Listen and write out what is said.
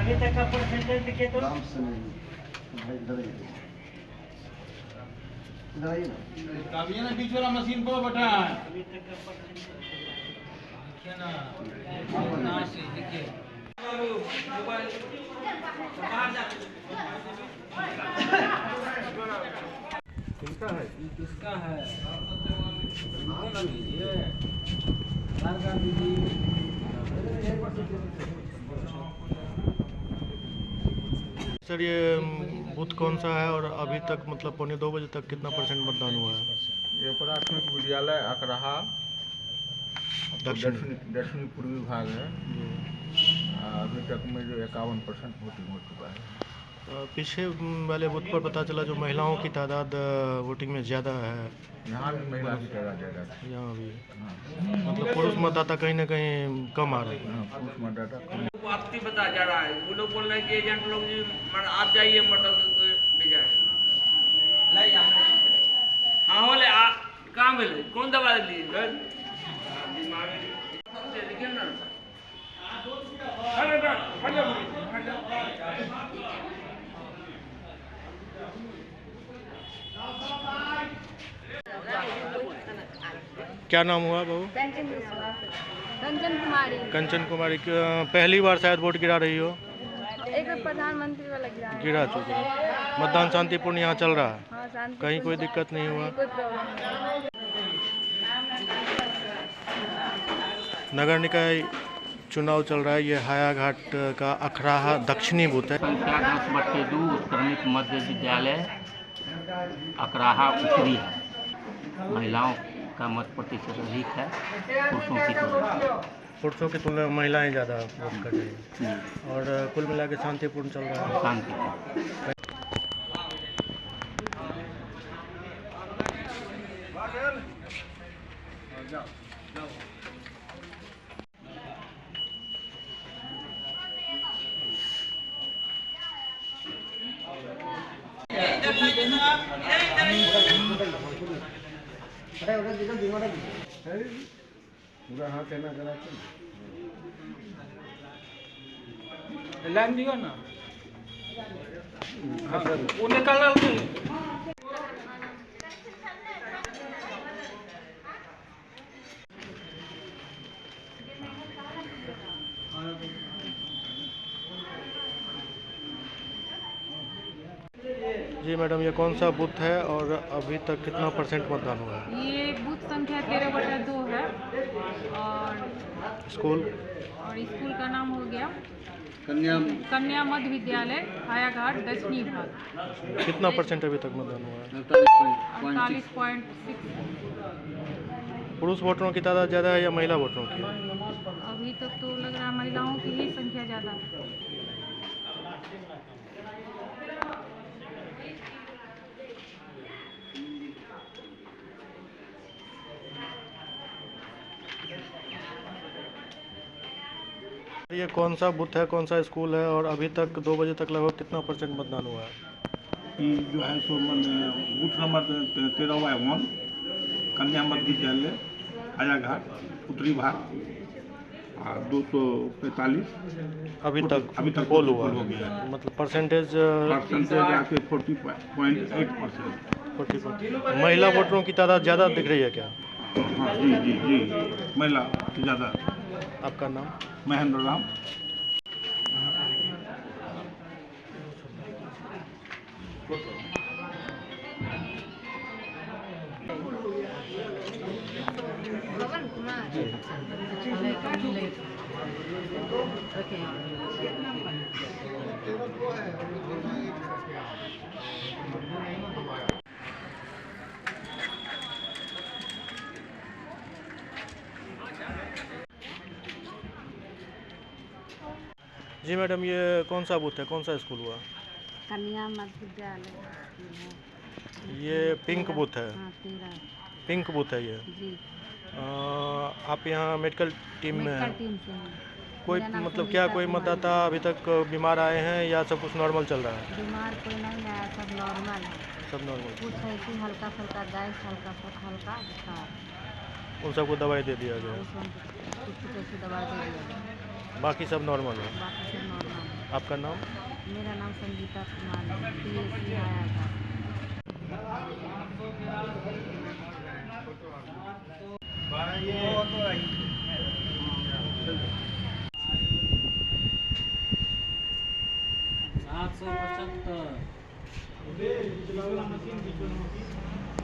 अभी तक का परसेंटेज देखिए तो आराम से नहीं भाई इधर आइए ना काबिए ना बीच वाला मशीन को बटा अभी तक का परसेंटेज देखिए ना नाम से देखिए मोबाइल बाहर जा किसका है किसका है कौन ना दीजिए आधार कार्ड दीजिए सर ये बूथ कौन सा है और अभी तक मतलब 1:45 तक कितना परसेंट मतदान हुआ है? ये प्राथमिक विद्यालय अकराहा दक्षिणी पूर्वी भाग है। अभी तक में जो 51% वोटिंग हो चुका है। पीछे वाले बूथ पर पता चला जो महिलाओं की तादाद वोटिंग में ज़्यादा है। यहाँ भी महिला की तादाद ज़्यादा है। यहाँ भी हाँ मतलब पुरुष मतदाता कहीं ना कहीं कम आ रहे हैं। हाँ, पुरुष मतदाता कम। वापसी बता जा रहा है। वो लोग बोल रहे हैं कि एजेंट लोग जी आप जाइए मतलब ले जाए। हाँ हो ले कहाँ मिले कौन दवा लिए देखिए ना क्या नाम हुआ बहू? कंचन कुमारी। कंचन कुमारी। पहली बार शायद वोट गिरा रही हो? एक प्रधानमंत्री वाला गिरा चुकी है। मतदान शांतिपूर्ण यहाँ चल रहा है? हाँ, शांति कहीं कोई दिक्कत नहीं हुआ? कोई प्रॉब्लम नहीं। नगर निकाय चुनाव चल रहा है। ये हायाघाट का अखराहा दक्षिणी बूथ है। संख्या 10/2 उत्क्रमित मध्य विद्यालय अकराहा उत्तरी है। महिलाओं का मत प्रतिशत अधिक है पुरुषों की तुलना। पुरुषों की तुलना में महिलाएं ज़्यादा वोट कर रही हैं और कुल मिला के शांतिपूर्ण चल रहा है। शांति पूरा हाथ है ना करा लाइन दियो ना वो निकालना नहीं। जी मैडम, ये कौन सा बूथ है और अभी तक कितना परसेंट मतदान हुआ है? ये बूथ संख्या 13/2 है और स्कूल का नाम हो गया कन्या मध्य विद्यालय हायाघाट दक्षिणी भाग। कितना परसेंट अभी तक मतदान हुआ है? 48.6। पुरुष वोटरों की तादाद ज़्यादा है या महिला वोटरों की? अभी तक तो लग रहा है महिलाओं की ही संख्या ज़्यादा है। ये कौन सा बूथ है, कौन सा स्कूल है और अभी तक 2 बजे तक लगभग कितना परसेंट मतदान हुआ है? ये जो है सो बूथ नंबर 13/1 कन्या मध्य विद्यालय हायाघाट उत्तरी भाग 245 अभी तक पोल हुआ है। मतलब परसेंटेज 40.8%। महिला वोटरों की तादाद ज़्यादा दिख रही है क्या? हाँ जी महिला ज़्यादा। आपका नाम? महेंद्र राम। जी मैडम, ये कौन सा बूथ है, कौन सा स्कूल हुआ? कन्या मध्य विद्यालय। ये पिंक बूथ है। हाँ, 13 पिंक बूथ है ये। जी। आप यहाँ मेडिकल टीम में हैं? टीम से हैं। कोई मतलब क्या कोई मतदाता अभी तक बीमार आए हैं या सब कुछ नॉर्मल चल रहा है? बीमार कोई नहीं आया, सब नॉर्मल है। सब नॉर्मल। कुछ है कि हल्का फुल्का गैस, हल्का बुखार, उन सबको दवाई दे दिया गया? कुछ ऐसी दवा दे दिया। बाकी सब नॉर्मल है? बाकी सब नॉर्मल है। आपका नाम? मेरा नाम संगीता कुमार है, PSC हायाघाट।